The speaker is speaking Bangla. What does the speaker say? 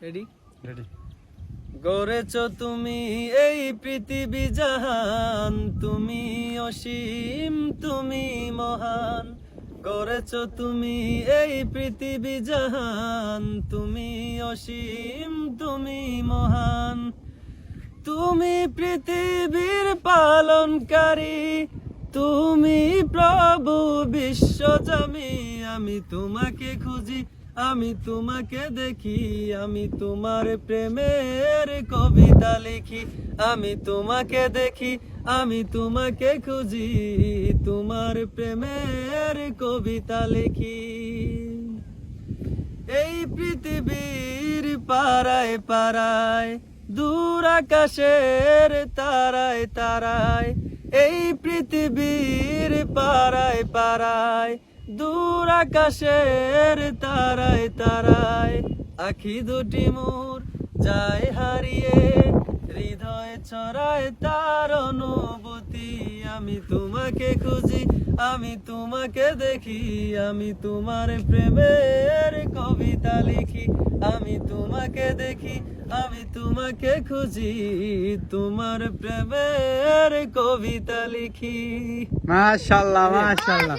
Ready ready. গড়েছ তুমি এই পৃথিবী জাহান, তুমি অসীম তুমি মহান। গড়েছ তুমি এই পৃথিবী জাহান, তুমি অসীম তুমি মহান। তুমি পৃথিবীর পালনকারী, তুমি প্রভু বিশ্বজামি। আমি তোমাকে খুঁজি, আমি তোমাকে দেখি, আমি তোমার প্রেমের কবিতা লিখি। আমি তোমাকে দেখি, আমি তোমাকে খুঁজি, তোমার প্রেমের কবিতা লিখি। এই পৃথিবীর পাড়ায় পাড়ায়, দূর আকাশের তারায় তারায়। এই পৃথিবীর পাড়ায় পাড়ায়, দূর আকাশের তারায় তারায়। আখি দুটি মোর যায় হারিয়ে, হৃদয় ছড়ায় তার অনুভূতি। আমি তোমাকে খুঁজি, আমি তোমাকে দেখি, আমি তোমার প্রেমের কবিতা লিখি। আমি তোমাকে দেখি, আমি তোমাকে খুঁজি, তোমার প্রেমের কবিতা লিখি। মাশাআল্লাহ মাশাআল্লাহ।